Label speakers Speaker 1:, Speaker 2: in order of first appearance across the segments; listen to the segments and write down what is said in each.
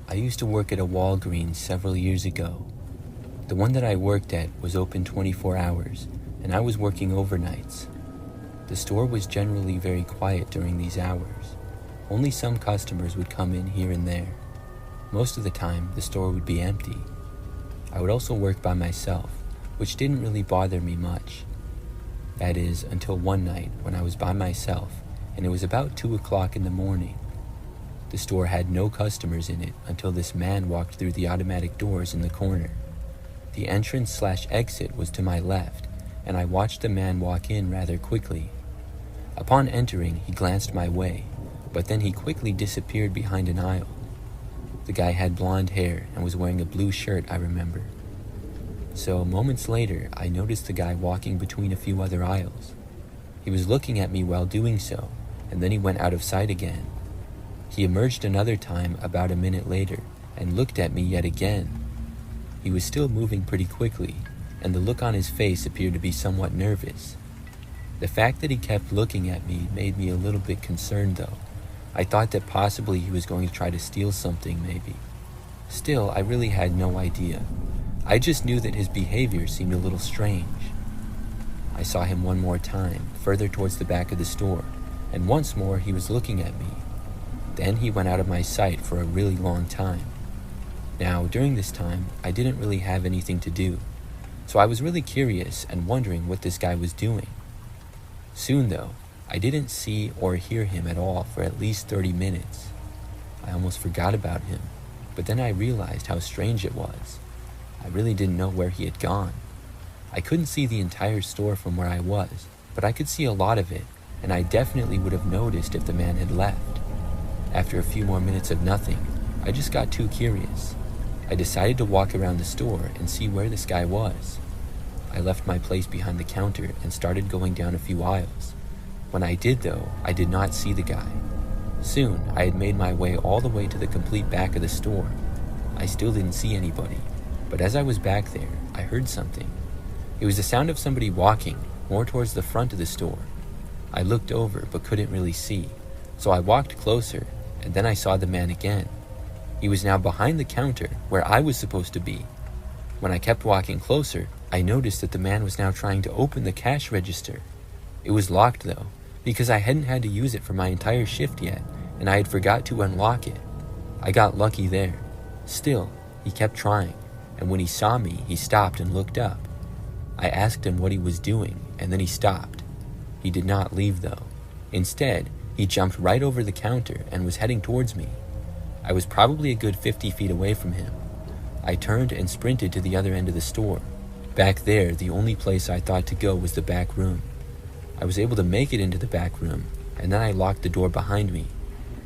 Speaker 1: I used to work at a Walgreens several years ago. The one that I worked at was open 24 hours, and I was working overnights. The store was generally very quiet during these hours. Only some customers would come in here and there. Most of the time, the store would be empty. I would also work by myself, which didn't really bother me much. That is, until one night when I was by myself, and it was about 2 o'clock in the morning. The store had no customers in it until this man walked through the automatic doors in the corner. The entrance/exit was to my left, and I watched the man walk in rather quickly. Upon entering, he glanced my way, but then he quickly disappeared behind an aisle. The guy had blonde hair and was wearing a blue shirt, I remember. So moments later, I noticed the guy walking between a few other aisles. He was looking at me while doing so, and then he went out of sight again. He emerged another time about a minute later and looked at me yet again. He was still moving pretty quickly, and the look on his face appeared to be somewhat nervous. The fact that he kept looking at me made me a little bit concerned though. I thought that possibly he was going to try to steal something maybe. Still, I really had no idea. I just knew that his behavior seemed a little strange. I saw him one more time, further towards the back of the store, and once more he was looking at me. Then he went out of my sight for a really long time. Now, during this time, I didn't really have anything to do, so I was really curious and wondering what this guy was doing. Soon though, I didn't see or hear him at all for at least 30 minutes. I almost forgot about him, but then I realized how strange it was. I really didn't know where he had gone. I couldn't see the entire store from where I was, but I could see a lot of it, and I definitely would have noticed if the man had left. After a few more minutes of nothing, I just got too curious. I decided to walk around the store and see where this guy was. I left my place behind the counter and started going down a few aisles. When I did though, I did not see the guy. Soon, I had made my way all the way to the complete back of the store. I still didn't see anybody, but as I was back there, I heard something. It was the sound of somebody walking, more towards the front of the store. I looked over but couldn't really see, so I walked closer, and then I saw the man again. He was now behind the counter where I was supposed to be. When I kept walking closer, I noticed that the man was now trying to open the cash register. It was locked though, because I hadn't had to use it for my entire shift yet, and I had forgot to unlock it. I got lucky there. Still, he kept trying, and when he saw me, he stopped and looked up. I asked him what he was doing, and then he stopped. He did not leave though. Instead, he jumped right over the counter and was heading towards me. I was probably a good 50 feet away from him. I turned and sprinted to the other end of the store. Back there, the only place I thought to go was the back room. I was able to make it into the back room, and then I locked the door behind me.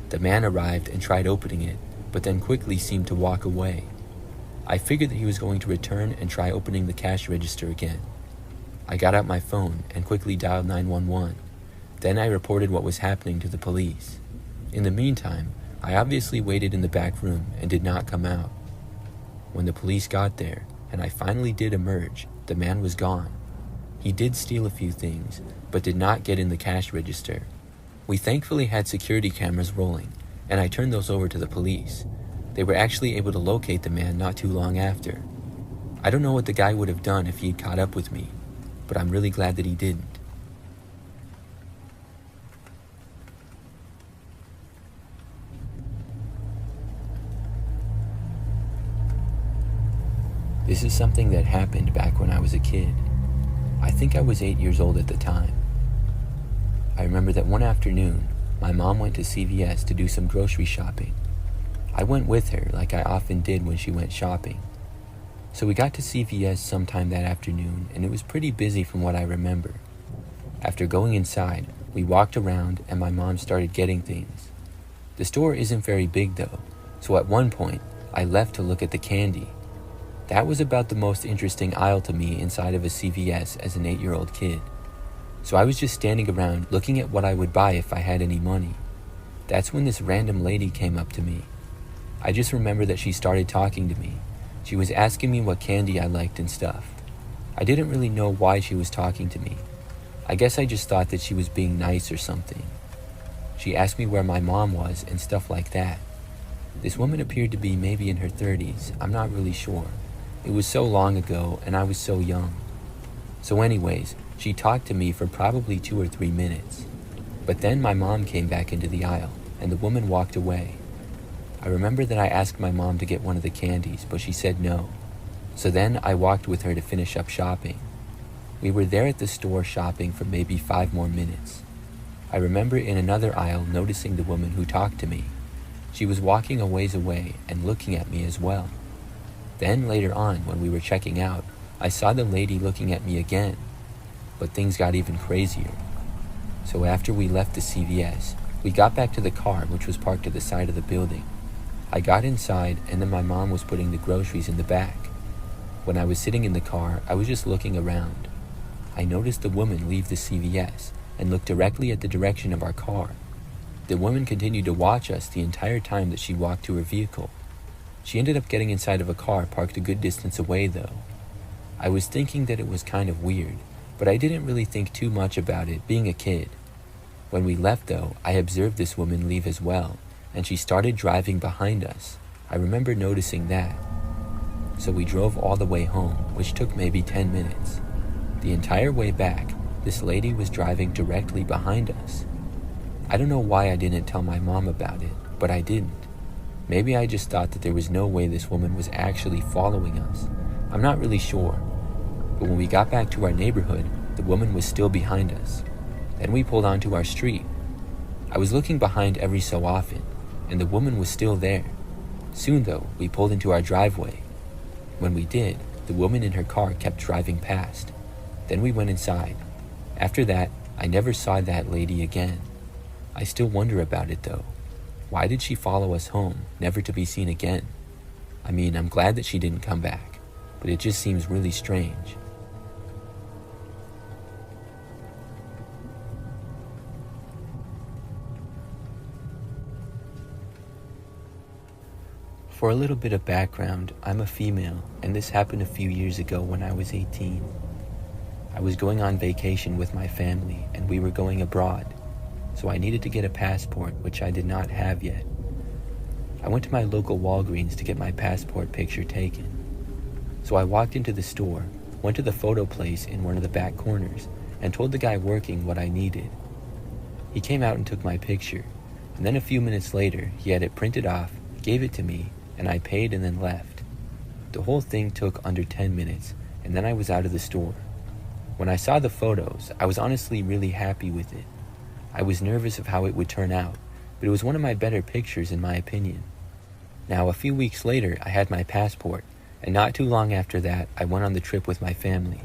Speaker 1: The man arrived and tried opening it, but then quickly seemed to walk away. I figured that he was going to return and try opening the cash register again. I got out my phone and quickly dialed 911. Then I reported what was happening to the police. In the meantime, I obviously waited in the back room and did not come out. When the police got there, and I finally did emerge, the man was gone. He did steal a few things, but did not get in the cash register. We thankfully had security cameras rolling, and I turned those over to the police. They were actually able to locate the man not too long after. I don't know what the guy would have done if he had caught up with me, but I'm really glad that he didn't. This is something that happened back when I was a kid. I think I was 8 years old at the time. I remember that one afternoon, my mom went to CVS to do some grocery shopping. I went with her like I often did when she went shopping. So we got to CVS sometime that afternoon, and it was pretty busy from what I remember. After going inside, we walked around and my mom started getting things. The store isn't very big though, so at one point, I left to look at the candy. That was about the most interesting aisle to me inside of a CVS as an 8-year-old kid. So I was just standing around looking at what I would buy if I had any money. That's when this random lady came up to me. I just remember that she started talking to me. She was asking me what candy I liked and stuff. I didn't really know why she was talking to me. I guess I just thought that she was being nice or something. She asked me where my mom was and stuff like that. This woman appeared to be maybe in her 30s, I'm not really sure. It was so long ago and I was so young. So anyways, she talked to me for probably 2 or 3 minutes. But then my mom came back into the aisle and the woman walked away. I remember that I asked my mom to get one of the candies, but she said no. So then I walked with her to finish up shopping. We were there at the store shopping for maybe 5 more minutes. I remember in another aisle noticing the woman who talked to me. She was walking a ways away and looking at me as well. Then later on, when we were checking out, I saw the lady looking at me again. But things got even crazier. So after we left the CVS, we got back to the car, which was parked at the side of the building. I got inside and then my mom was putting the groceries in the back. When I was sitting in the car, I was just looking around. I noticed the woman leave the CVS and look directly at the direction of our car. The woman continued to watch us the entire time that she walked to her vehicle. She ended up getting inside of a car parked a good distance away though. I was thinking that it was kind of weird, but I didn't really think too much about it being a kid. When we left though, I observed this woman leave as well, and she started driving behind us. I remember noticing that. So we drove all the way home, which took maybe 10 minutes. The entire way back, this lady was driving directly behind us. I don't know why I didn't tell my mom about it, but I didn't. Maybe I just thought that there was no way this woman was actually following us. I'm not really sure. But when we got back to our neighborhood, the woman was still behind us. Then we pulled onto our street. I was looking behind every so often, and the woman was still there. Soon though, we pulled into our driveway. When we did, the woman in her car kept driving past. Then we went inside. After that, I never saw that lady again. I still wonder about it though. Why did she follow us home, never to be seen again? I mean, I'm glad that she didn't come back, but it just seems really strange. For a little bit of background, I'm a female, and this happened a few years ago when I was 18. I was going on vacation with my family, and we were going abroad. So I needed to get a passport, which I did not have yet. I went to my local Walgreens to get my passport picture taken. So I walked into the store, went to the photo place in one of the back corners, and told the guy working what I needed. He came out and took my picture, and then a few minutes later, he had it printed off, gave it to me, and I paid and then left. The whole thing took under 10 minutes, and then I was out of the store. When I saw the photos, I was honestly really happy with it. I was nervous of how it would turn out, but it was one of my better pictures in my opinion. Now, a few weeks later, I had my passport, and not too long after that, I went on the trip with my family.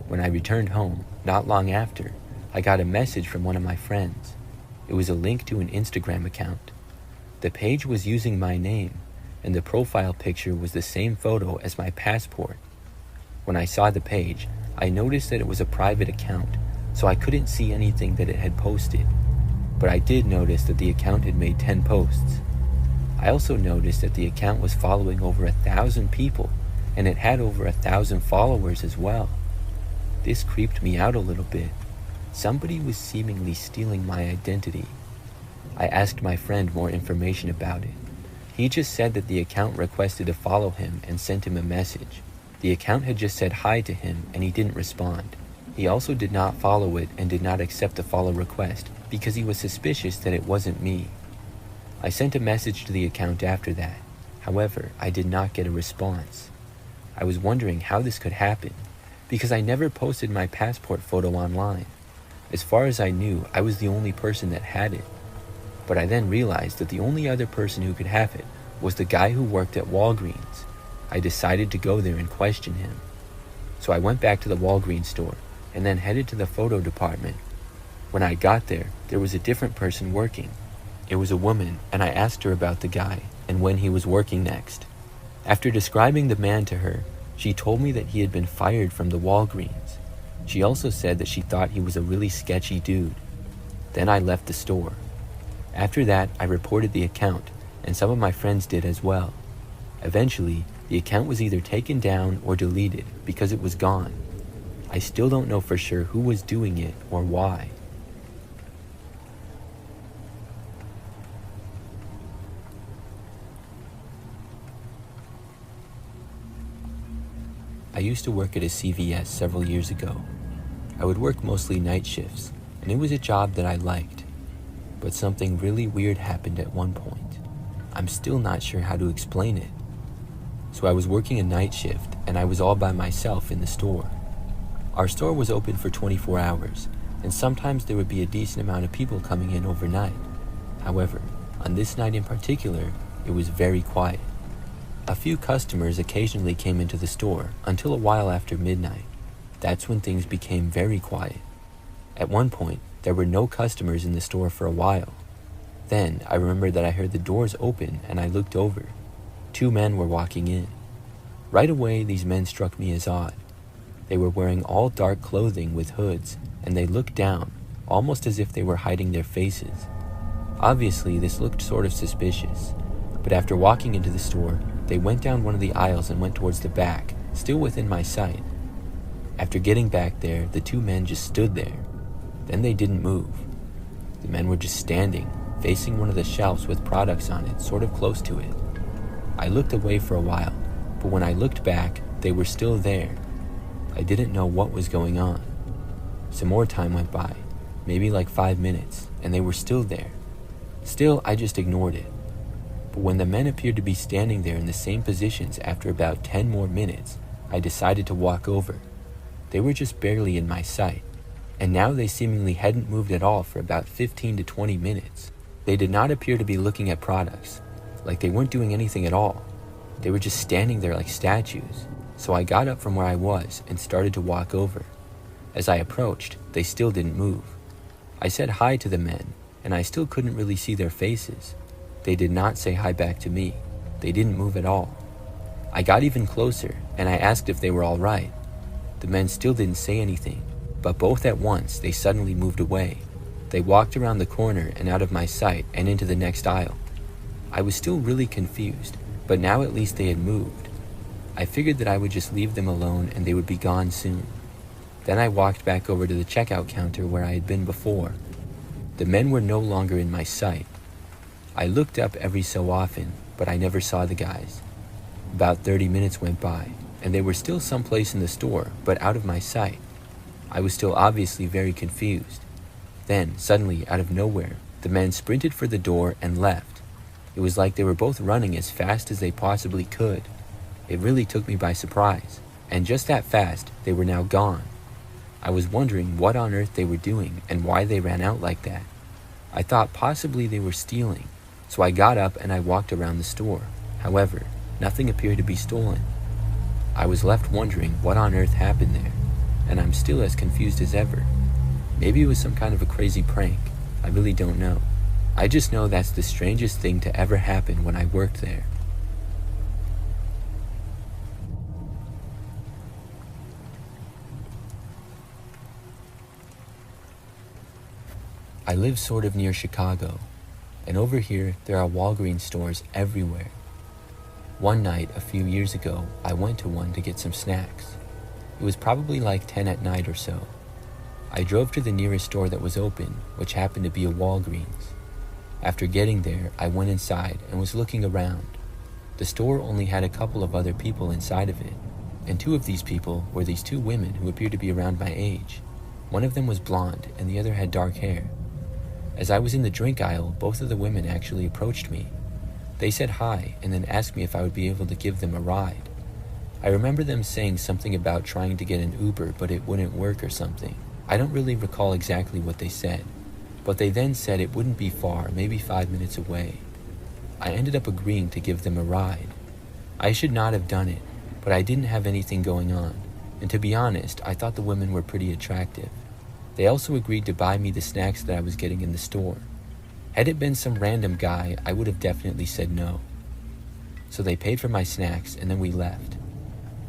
Speaker 1: When I returned home, not long after, I got a message from one of my friends. It was a link to an Instagram account. The page was using my name, and the profile picture was the same photo as my passport. When I saw the page, I noticed that it was a private account, so I couldn't see anything that it had posted. But I did notice that the account had made 10 posts. I also noticed that the account was following over 1,000 people, and it had over 1,000 followers as well. This creeped me out a little bit. Somebody was seemingly stealing my identity. I asked my friend more information about it. He just said that the account requested to follow him and sent him a message. The account had just said hi to him and he didn't respond. He also did not follow it and did not accept the follow request because he was suspicious that it wasn't me. I sent a message to the account after that. However, I did not get a response. I was wondering how this could happen because I never posted my passport photo online. As far as I knew, I was the only person that had it. But I then realized that the only other person who could have it was the guy who worked at Walgreens. I decided to go there and question him. So I went back to the Walgreens store and then headed to the photo department. When I got there, there was a different person working. It was a woman, and I asked her about the guy and when he was working next. After describing the man to her, she told me that he had been fired from the Walgreens. She also said that she thought he was a really sketchy dude. Then I left the store. After that, I reported the account, and some of my friends did as well. Eventually, the account was either taken down or deleted because it was gone. I still don't know for sure who was doing it or why. I used to work at a CVS several years ago. I would work mostly night shifts, and it was a job that I liked. But something really weird happened at one point. I'm still not sure how to explain it. So I was working a night shift, and I was all by myself in the store. Our store was open for 24 hours, and sometimes there would be a decent amount of people coming in overnight. However, on this night in particular, it was very quiet. A few customers occasionally came into the store until a while after midnight. That's when things became very quiet. At one point, there were no customers in the store for a while. Then, I remember that I heard the doors open and I looked over. 2 men were walking in. Right away, these men struck me as odd. They were wearing all dark clothing with hoods, and they looked down, almost as if they were hiding their faces. Obviously, this looked sort of suspicious, but after walking into the store, they went down one of the aisles and went towards the back, still within my sight. After getting back there, the 2 men just stood there. Then they didn't move. The men were just standing, facing one of the shelves with products on it, sort of close to it. I looked away for a while, but when I looked back, they were still there. I didn't know what was going on. Some more time went by, maybe like 5 minutes, and they were still there. Still, I just ignored it. But when the men appeared to be standing there in the same positions after about 10 more minutes, I decided to walk over. They were just barely in my sight, and now they seemingly hadn't moved at all for about 15 to 20 minutes. They did not appear to be looking at products, like they weren't doing anything at all. They were just standing there like statues. So I got up from where I was and started to walk over. As I approached, they still didn't move. I said hi to the men, and I still couldn't really see their faces. They did not say hi back to me. They didn't move at all. I got even closer, and I asked if they were all right. The men still didn't say anything, but both at once they suddenly moved away. They walked around the corner and out of my sight and into the next aisle. I was still really confused, but now at least they had moved. I figured that I would just leave them alone and they would be gone soon. Then I walked back over to the checkout counter where I had been before. The men were no longer in my sight. I looked up every so often, but I never saw the guys. About 30 minutes went by, and they were still someplace in the store, but out of my sight. I was still obviously very confused. Then, suddenly, out of nowhere, the men sprinted for the door and left. It was like they were both running as fast as they possibly could. It really took me by surprise, and just that fast, they were now gone. I was wondering what on earth they were doing and why they ran out like that. I thought possibly they were stealing, so I got up and I walked around the store. However, nothing appeared to be stolen. I was left wondering what on earth happened there, and I'm still as confused as ever. Maybe it was some kind of a crazy prank. I really don't know. I just know that's the strangest thing to ever happen when I worked there. I live sort of near Chicago, and over here there are Walgreens stores everywhere. One night, a few years ago, I went to one to get some snacks. It was probably like 10 at night or so. I drove to the nearest store that was open, which happened to be a Walgreens. After getting there, I went inside and was looking around. The store only had a couple of other people inside of it, and 2 of these people were these 2 women who appeared to be around my age. One of them was blonde, and the other had dark hair. As I was in the drink aisle, both of the women actually approached me. They said hi, and then asked me if I would be able to give them a ride. I remember them saying something about trying to get an Uber, but it wouldn't work or something. I don't really recall exactly what they said, but they then said it wouldn't be far, maybe 5 minutes away. I ended up agreeing to give them a ride. I should not have done it, but I didn't have anything going on, and to be honest, I thought the women were pretty attractive. They also agreed to buy me the snacks that I was getting in the store. Had it been some random guy, I would have definitely said no. So they paid for my snacks, and then we left.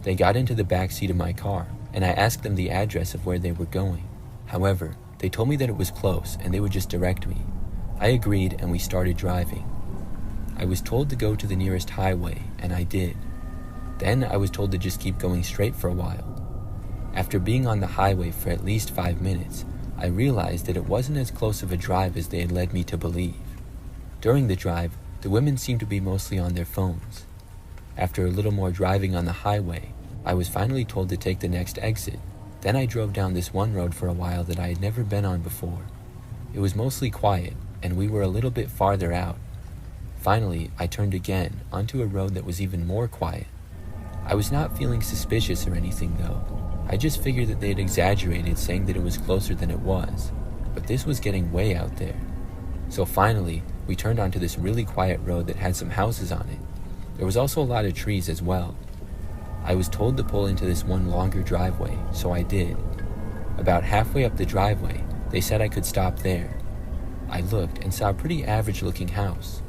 Speaker 1: They got into the back seat of my car, and I asked them the address of where they were going. However, they told me that it was close, and they would just direct me. I agreed, and we started driving. I was told to go to the nearest highway, and I did. Then I was told to just keep going straight for a while. After being on the highway for at least 5 minutes, I realized that it wasn't as close of a drive as they had led me to believe. During the drive, the women seemed to be mostly on their phones. After a little more driving on the highway, I was finally told to take the next exit. Then I drove down this one road for a while that I had never been on before. It was mostly quiet, and we were a little bit farther out. Finally, I turned again onto a road that was even more quiet. I was not feeling suspicious or anything though. I just figured that they had exaggerated saying that it was closer than it was, but this was getting way out there. So finally, we turned onto this really quiet road that had some houses on it. There was also a lot of trees as well. I was told to pull into this one longer driveway, so I did. About halfway up the driveway, they said I could stop there. I looked and saw a pretty average-looking house.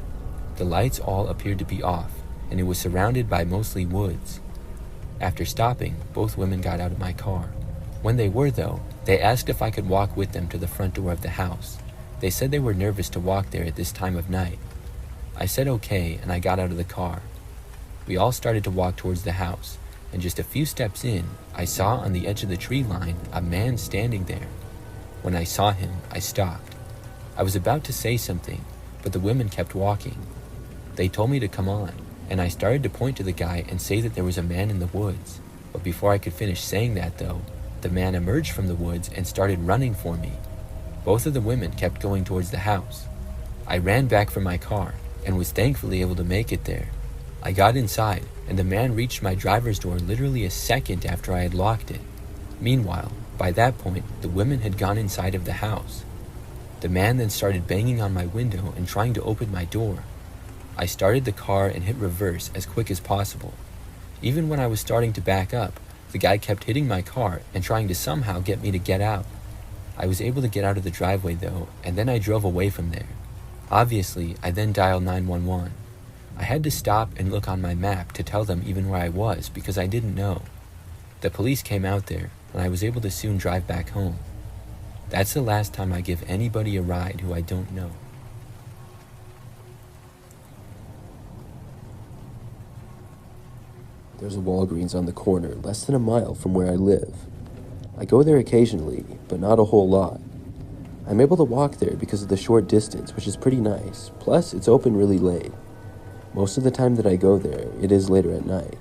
Speaker 1: The lights all appeared to be off, and it was surrounded by mostly woods. After stopping, both women got out of my car. When they were, though, they asked if I could walk with them to the front door of the house. They said they were nervous to walk there at this time of night. I said okay, and I got out of the car. We all started to walk towards the house, and just a few steps in, I saw on the edge of the tree line a man standing there. When I saw him, I stopped. I was about to say something, but the women kept walking. They told me to come on, and I started to point to the guy and say that there was a man in the woods. But before I could finish saying that though, the man emerged from the woods and started running for me. Both of the women kept going towards the house. I ran back from my car and was thankfully able to make it there. I got inside, and the man reached my driver's door literally a second after I had locked it. Meanwhile, by that point, the women had gone inside of the house. The man then started banging on my window and trying to open my door. I started the car and hit reverse as quick as possible. Even when I was starting to back up, the guy kept hitting my car and trying to somehow get me to get out. I was able to get out of the driveway though, and then I drove away from there. Obviously, I then dialed 911. I had to stop and look on my map to tell them even where I was because I didn't know. The police came out there, and I was able to soon drive back home. That's the last time I give anybody a ride who I don't know.
Speaker 2: There's a Walgreens on the corner, less than a mile from where I live. I go there occasionally, but not a whole lot. I'm able to walk there because of the short distance, which is pretty nice. Plus, it's open really late. Most of the time that I go there, it is later at night.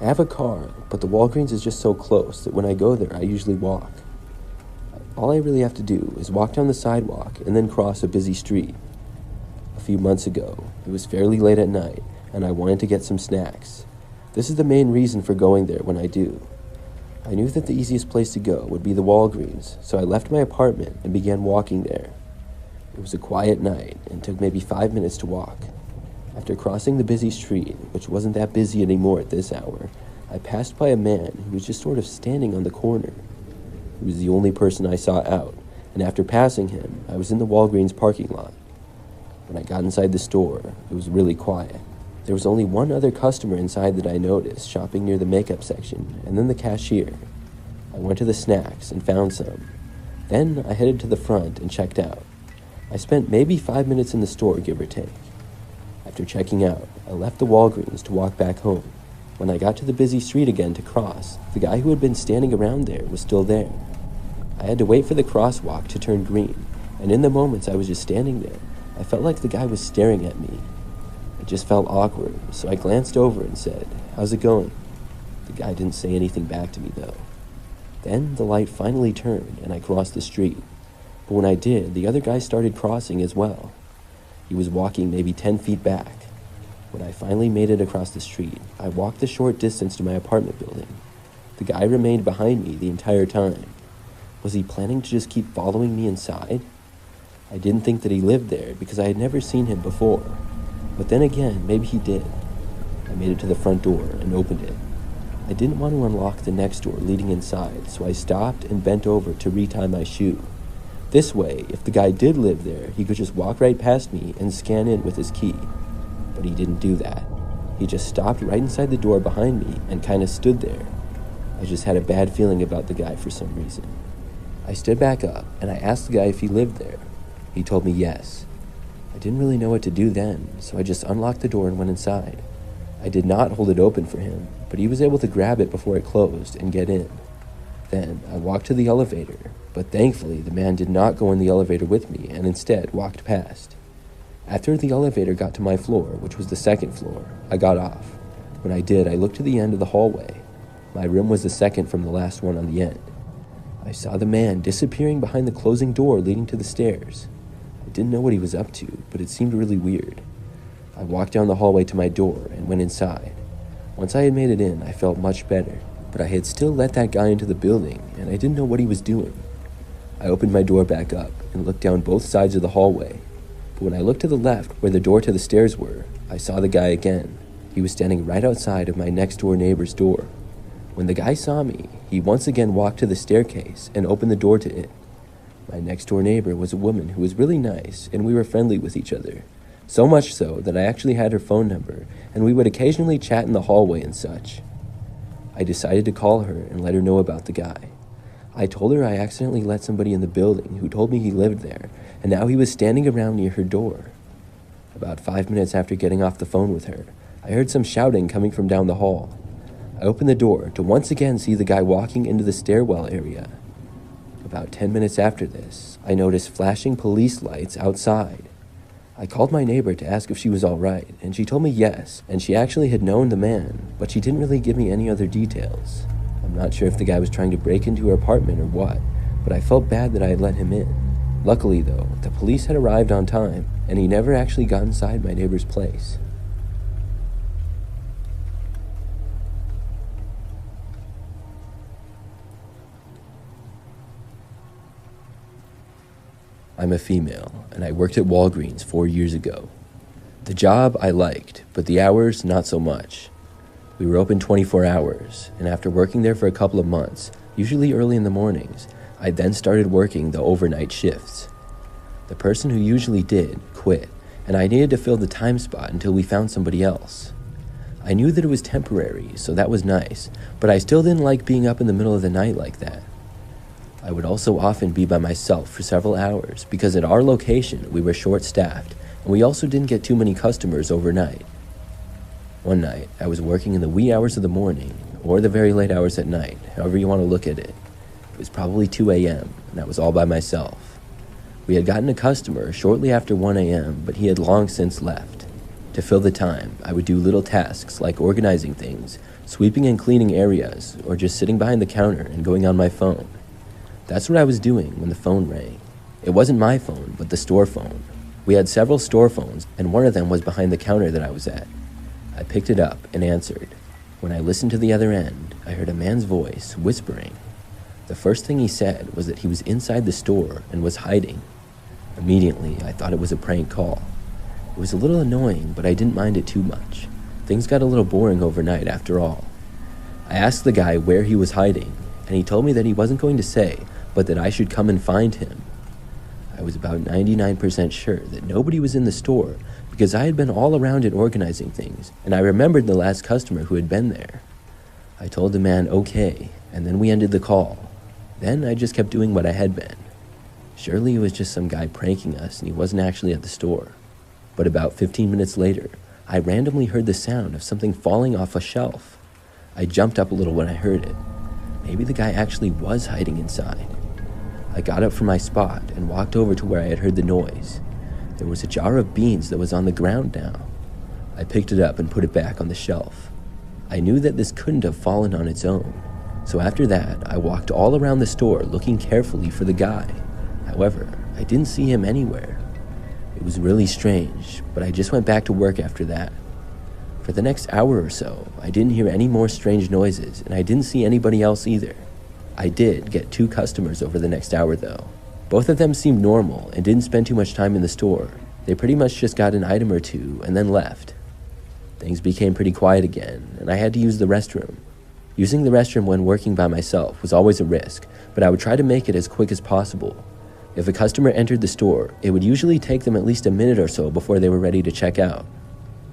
Speaker 2: I have a car, but the Walgreens is just so close that when I go there, I usually walk. All I really have to do is walk down the sidewalk and then cross a busy street. A few months ago, it was fairly late at night, and I wanted to get some snacks. This is the main reason for going there when I do. I knew that the easiest place to go would be the Walgreens, so I left my apartment and began walking there. It was a quiet night and took maybe 5 minutes to walk. After crossing the busy street, which wasn't that busy anymore at this hour, I passed by a man who was just sort of standing on the corner. He was the only person I saw out, and after passing him, I was in the Walgreens parking lot. When I got inside the store, it was really quiet. There was only one other customer inside that I noticed, shopping near the makeup section, and then the cashier. I went to the snacks and found some. Then I headed to the front and checked out. I spent maybe 5 minutes in the store, give or take. After checking out, I left the Walgreens to walk back home. When I got to the busy street again to cross, the guy who had been standing around there was still there. I had to wait for the crosswalk to turn green, and in the moments I was just standing there, I felt like the guy was staring at me. It just felt awkward, so I glanced over and said, "How's it going?" The guy didn't say anything back to me though. Then the light finally turned and I crossed the street. But when I did, the other guy started crossing as well. He was walking maybe 10 feet back. When I finally made it across the street, I walked the short distance to my apartment building. The guy remained behind me the entire time. Was he planning to just keep following me inside? I didn't think that he lived there because I had never seen him before. But then again, maybe he did. I made it to the front door and opened it. I didn't want to unlock the next door leading inside, so I stopped and bent over to retie my shoe. This way, if the guy did live there, he could just walk right past me and scan in with his key. But he didn't do that. He just stopped right inside the door behind me and kind of stood there. I just had a bad feeling about the guy for some reason. I stood back up and I asked the guy if he lived there. He told me yes. I didn't really know what to do then, so I just unlocked the door and went inside. I did not hold it open for him, but he was able to grab it before it closed and get in. Then I walked to the elevator, but thankfully the man did not go in the elevator with me and instead walked past. After the elevator got to my floor, which was the second floor, I got off. When I did, I looked to the end of the hallway. My room was the second from the last one on the end. I saw the man disappearing behind the closing door leading to the stairs. I didn't know what he was up to, but it seemed really weird. I walked down the hallway to my door and went inside. Once I had made it in, I felt much better, but I had still let that guy into the building, and I didn't know what he was doing. I opened my door back up and looked down both sides of the hallway, but when I looked to the left where the door to the stairs were, I saw the guy again. He was standing right outside of my next-door neighbor's door. When the guy saw me, he once again walked to the staircase and opened the door to it. My next-door neighbor was a woman who was really nice, and we were friendly with each other. So much so that I actually had her phone number, and we would occasionally chat in the hallway and such. I decided to call her and let her know about the guy. I told her I accidentally let somebody in the building who told me he lived there, and now he was standing around near her door. About 5 minutes after getting off the phone with her, I heard some shouting coming from down the hall. I opened the door to once again see the guy walking into the stairwell area. About 10 minutes after this, I noticed flashing police lights outside. I called my neighbor to ask if she was all right, and she told me yes, and she actually had known the man, but she didn't really give me any other details. I'm not sure if the guy was trying to break into her apartment or what, but I felt bad that I had let him in. Luckily though, the police had arrived on time, and he never actually got inside my neighbor's place. I'm a female, and I worked at Walgreens 4 years ago. The job I liked, but the hours not so much. We were open 24 hours, and after working there for a couple of months, usually early in the mornings, I then started working the overnight shifts. The person who usually did quit, and I needed to fill the time spot until we found somebody else. I knew that it was temporary, so that was nice, but I still didn't like being up in the middle of the night like that. I would also often be by myself for several hours because at our location we were short-staffed and we also didn't get too many customers overnight. One night, I was working in the wee hours of the morning or the very late hours at night, however you want to look at it. It was probably 2 a.m. and I was all by myself. We had gotten a customer shortly after 1 a.m., but he had long since left. To fill the time, I would do little tasks like organizing things, sweeping and cleaning areas, or just sitting behind the counter and going on my phone. That's what I was doing when the phone rang. It wasn't my phone, but the store phone. We had several store phones, and one of them was behind the counter that I was at. I picked it up and answered. When I listened to the other end, I heard a man's voice whispering. The first thing he said was that he was inside the store and was hiding. Immediately, I thought it was a prank call. It was a little annoying, but I didn't mind it too much. Things got a little boring overnight after all. I asked the guy where he was hiding, and he told me that he wasn't going to say, but that I should come and find him. I was about 99% sure that nobody was in the store because I had been all around it organizing things, and I remembered the last customer who had been there. I told the man okay, and then we ended the call. Then I just kept doing what I had been. Surely it was just some guy pranking us and he wasn't actually at the store. But about 15 minutes later, I randomly heard the sound of something falling off a shelf. I jumped up a little when I heard it. Maybe the guy actually was hiding inside. I got up from my spot and walked over to where I had heard the noise. There was a jar of beans that was on the ground now. I picked it up and put it back on the shelf. I knew that this couldn't have fallen on its own. So after that, I walked all around the store looking carefully for the guy. However, I didn't see him anywhere. It was really strange, but I just went back to work after that. For the next hour or so, I didn't hear any more strange noises, and I didn't see anybody else either. I did get 2 customers over the next hour though. Both of them seemed normal and didn't spend too much time in the store. They pretty much just got an item or two and then left. Things became pretty quiet again, and I had to use the restroom. Using the restroom when working by myself was always a risk, but I would try to make it as quick as possible. If a customer entered the store, it would usually take them at least a minute or so before they were ready to check out.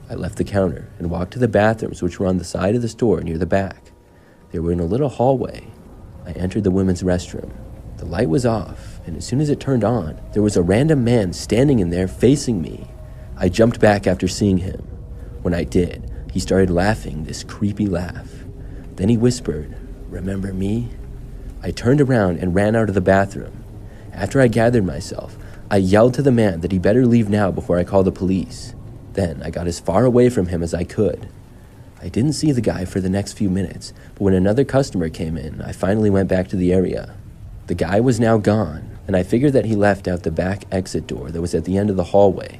Speaker 2: I left the counter and walked to the bathrooms, which were on the side of the store near the back. They were in a little hallway. I entered the women's restroom. The light was off, and as soon as it turned on, there was a random man standing in there facing me. I jumped back after seeing him. When I did, he started laughing this creepy laugh. Then he whispered, "Remember me?" I turned around and ran out of the bathroom. After I gathered myself, I yelled to the man that he better leave now before I call the police. Then I got as far away from him as I could. I didn't see the guy for the next few minutes, but when another customer came in, I finally went back to the area. The guy was now gone, and I figured that he left out the back exit door that was at the end of the hallway.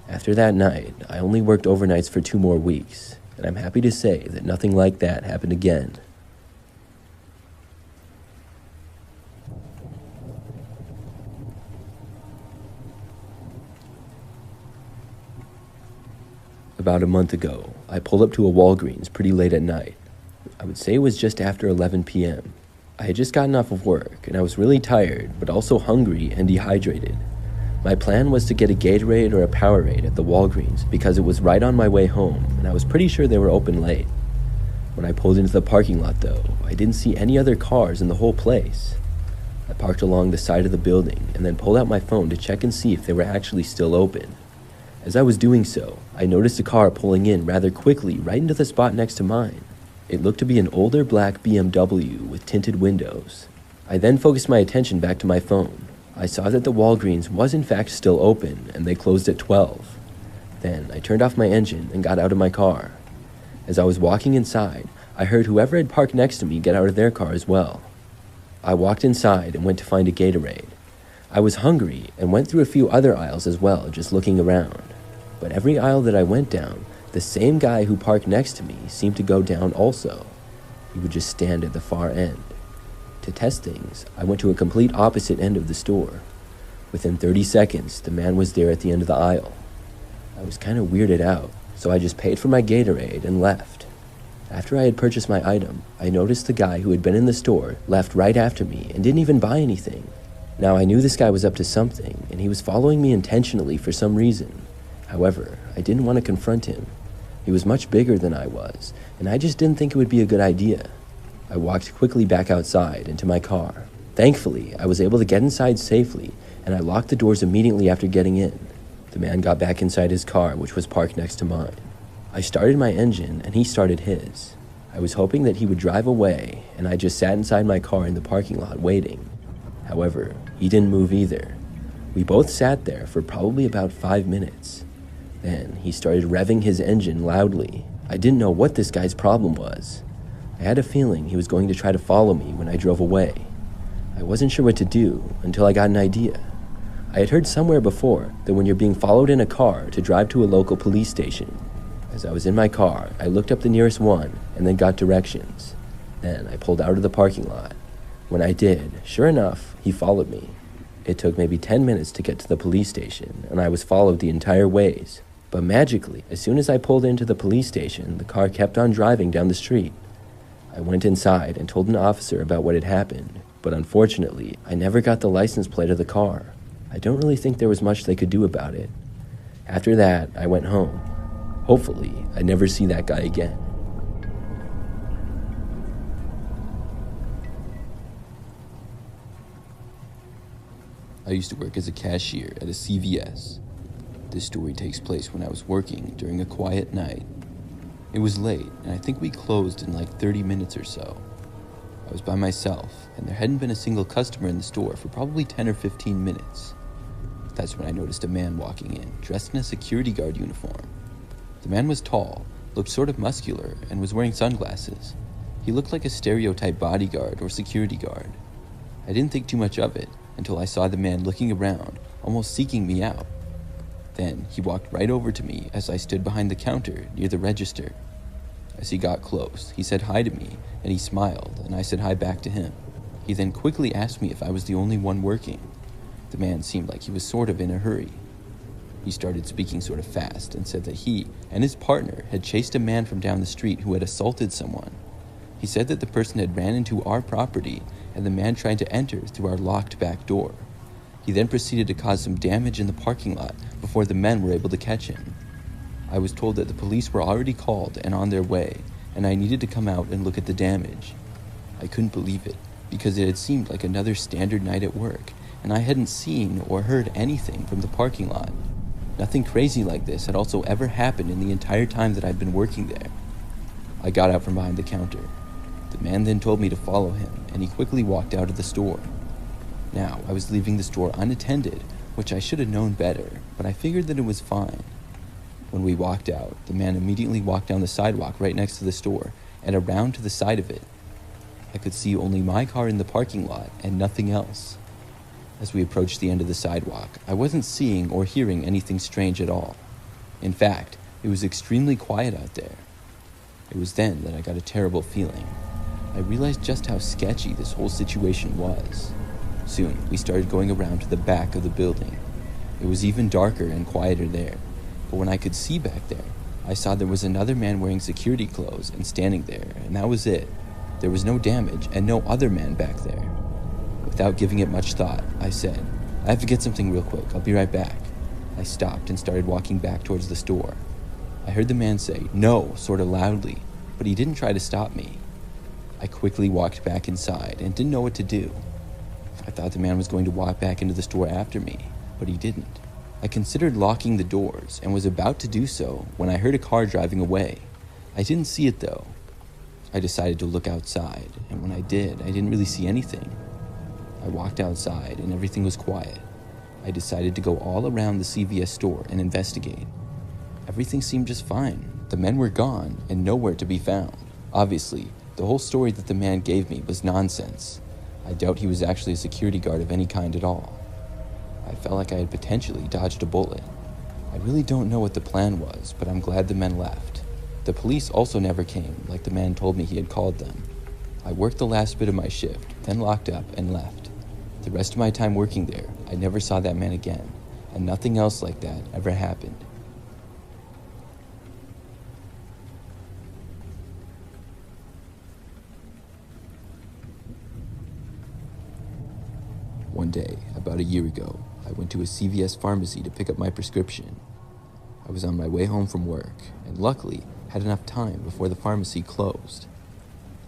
Speaker 2: After that night, I only worked overnights for 2 more weeks, and I'm happy to say that nothing like that happened again. About a month ago, I pulled up to a Walgreens pretty late at night. I would say it was just after 11 p.m. I had just gotten off of work, and I was really tired, but also hungry and dehydrated. My plan was to get a Gatorade or a Powerade at the Walgreens because it was right on my way home, and I was pretty sure they were open late. When I pulled into the parking lot, though, I didn't see any other cars in the whole place. I parked along the side of the building and then pulled out my phone to check and see if they were actually still open. As I was doing so, I noticed a car pulling in rather quickly right into the spot next to mine. It looked to be an older black BMW with tinted windows. I then focused my attention back to my phone. I saw that the Walgreens was in fact still open, and they closed at 12. Then I turned off my engine and got out of my car. As I was walking inside, I heard whoever had parked next to me get out of their car as well. I walked inside and went to find a Gatorade. I was hungry and went through a few other aisles as well, just looking around. But every aisle that I went down, the same guy who parked next to me seemed to go down also. He would just stand at the far end. To test things, I went to a complete opposite end of the store. Within 30 seconds, the man was there at the end of the aisle. I was kind of weirded out, so I just paid for my Gatorade and left. After I had purchased my item, I noticed the guy who had been in the store left right after me and didn't even buy anything. Now I knew this guy was up to something, and he was following me intentionally for some reason. However, I didn't want to confront him. He was much bigger than I was, and I just didn't think it would be a good idea. I walked quickly back outside into my car. Thankfully, I was able to get inside safely, and I locked the doors immediately after getting in. The man got back inside his car, which was parked next to mine. I started my engine, and he started his. I was hoping that he would drive away, and I just sat inside my car in the parking lot waiting. However, he didn't move either. We both sat there for probably about 5 minutes. Then he started revving his engine loudly. I didn't know what this guy's problem was. I had a feeling he was going to try to follow me when I drove away. I wasn't sure what to do until I got an idea. I had heard somewhere before that when you're being followed in a car to drive to a local police station. As I was in my car, I looked up the nearest one and then got directions. Then I pulled out of the parking lot. When I did, sure enough, he followed me. It took maybe 10 minutes to get to the police station, and I was followed the entire ways. But magically, as soon as I pulled into the police station, the car kept on driving down the street. I went inside and told an officer about what had happened, but unfortunately, I never got the license plate of the car. I don't really think there was much they could do about it. After that, I went home. Hopefully, I'd never see that guy again.
Speaker 1: I used to work as a cashier at a CVS. This story takes place when I was working during a quiet night. It was late, and I think we closed in like 30 minutes or so. I was by myself, and there hadn't been a single customer in the store for probably 10 or 15 minutes. That's when I noticed a man walking in, dressed in a security guard uniform. The man was tall, looked sort of muscular, and was wearing sunglasses. He looked like a stereotype bodyguard or security guard. I didn't think too much of it until I saw the man looking around, almost seeking me out. Then he walked right over to me as I stood behind the counter near the register. As he got close, he said hi to me, and he smiled, and I said hi back to him. He then quickly asked me if I was the only one working. The man seemed like he was sort of in a hurry. He started speaking sort of fast and said that he and his partner had chased a man from down the street who had assaulted someone. He said that the person had ran into our property and the man tried to enter through our locked back door. He then proceeded to cause some damage in the parking lot before the men were able to catch him. I was told that the police were already called and on their way, and I needed to come out and look at the damage. I couldn't believe it, because it had seemed like another standard night at work, and I hadn't seen or heard anything from the parking lot. Nothing crazy like this had also ever happened in the entire time that I'd been working there. I got out from behind the counter. The man then told me to follow him, and he quickly walked out of the store. Now, I was leaving the store unattended, which I should have known better, but I figured that it was fine. When we walked out, the man immediately walked down the sidewalk right next to the store and around to the side of it. I could see only my car in the parking lot and nothing else. As we approached the end of the sidewalk, I wasn't seeing or hearing anything strange at all. In fact, it was extremely quiet out there. It was then that I got a terrible feeling. I realized just how sketchy this whole situation was. Soon, we started going around to the back of the building. It was even darker and quieter there, but when I could see back there, I saw there was another man wearing security clothes and standing there, and that was it. There was no damage and no other man back there. Without giving it much thought, I said, "I have to get something real quick, I'll be right back." I stopped and started walking back towards the store. I heard the man say, "No," sort of loudly, but he didn't try to stop me. I quickly walked back inside and didn't know what to do. I thought the man was going to walk back into the store after me, but he didn't. I considered locking the doors and was about to do so when I heard a car driving away. I didn't see it though. I decided to look outside, and when I did, I didn't really see anything. I walked outside and everything was quiet. I decided to go all around the CVS store and investigate. Everything seemed just fine. The men were gone and nowhere to be found. Obviously, the whole story that the man gave me was nonsense. I doubt he was actually a security guard of any kind at all. I felt like I had potentially dodged a bullet. I really don't know what the plan was, but I'm glad the men left. The police also never came, like the man told me he had called them. I worked the last bit of my shift, then locked up and left. The rest of my time working there, I never saw that man again, and nothing else like that ever happened. One day, about a year ago, I went to a CVS pharmacy to pick up my prescription. I was on my way home from work, and luckily had enough time before the pharmacy closed.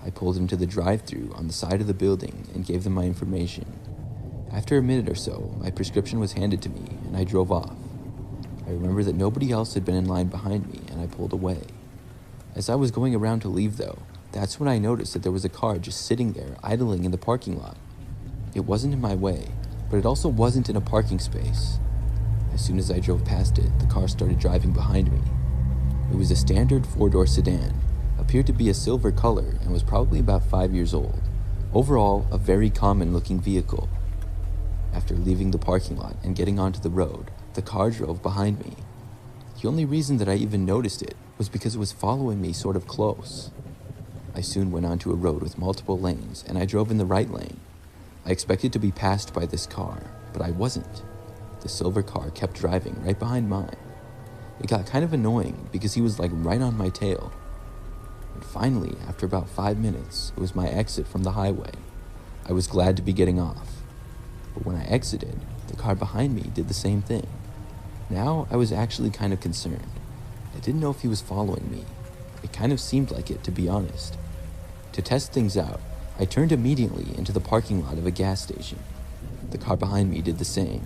Speaker 1: I pulled into the drive-thru on the side of the building and gave them my information. After a minute or so, my prescription was handed to me, and I drove off. I remember that nobody else had been in line behind me, and I pulled away. As I was going around to leave, though, that's when I noticed that there was a car just sitting there, idling in the parking lot. It wasn't in my way, but it also wasn't in a parking space. As soon as I drove past it, the car started driving behind me. It was a standard four-door sedan, appeared to be a silver color, and was probably about 5 years old. Overall, a very common-looking vehicle. After leaving the parking lot and getting onto the road, the car drove behind me. The only reason that I even noticed it was because it was following me sort of close. I soon went onto a road with multiple lanes, and I drove in the right lane. I expected to be passed by this car, but I wasn't. The silver car kept driving right behind mine. It got kind of annoying because he was like right on my tail. And finally, after about 5 minutes, it was my exit from the highway. I was glad to be getting off. But when I exited, the car behind me did the same thing. Now I was actually kind of concerned. I didn't know if he was following me. It kind of seemed like it, to be honest. To test things out, I turned immediately into the parking lot of a gas station. The car behind me did the same.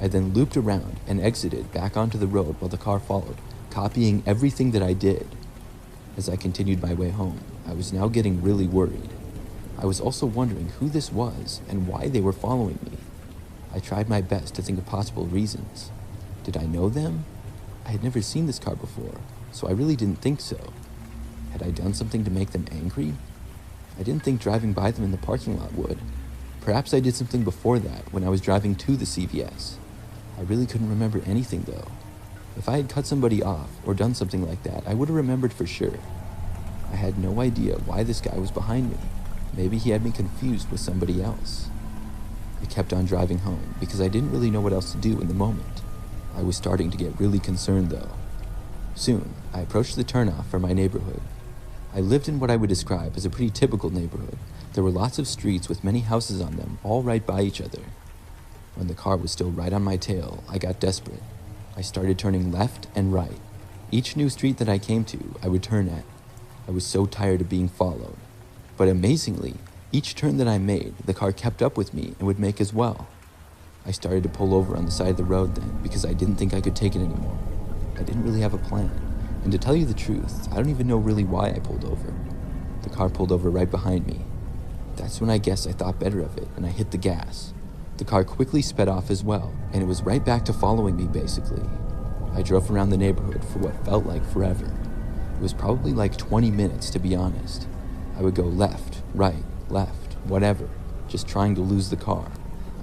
Speaker 1: I then looped around and exited back onto the road while the car followed, copying everything that I did. As I continued my way home, I was now getting really worried. I was also wondering who this was and why they were following me. I tried my best to think of possible reasons. Did I know them? I had never seen this car before, so I really didn't think so. Had I done something to make them angry? I didn't think driving by them in the parking lot would. Perhaps I did something before that when I was driving to the CVS. I really couldn't remember anything though. If I had cut somebody off or done something like that, I would have remembered for sure. I had no idea why this guy was behind me. Maybe he had me confused with somebody else. I kept on driving home because I didn't really know what else to do in the moment. I was starting to get really concerned though. Soon, I approached the turnoff for my neighborhood. I lived in what I would describe as a pretty typical neighborhood. There were lots of streets with many houses on them, all right by each other. When the car was still right on my tail, I got desperate. I started turning left and right. Each new street that I came to, I would turn at. I was so tired of being followed. But amazingly, each turn that I made, the car kept up with me and would make as well. I started to pull over on the side of the road then because I didn't think I could take it anymore. I didn't really have a plan. And to tell you the truth, I don't even know really why I pulled over. The car pulled over right behind me. That's when I guess I thought better of it and I hit the gas. The car quickly sped off as well, and it was right back to following me basically.
Speaker 2: I drove around the neighborhood for what felt like forever. It was probably like 20 minutes, to be honest. I would go left, right, left, whatever, just trying to lose the car.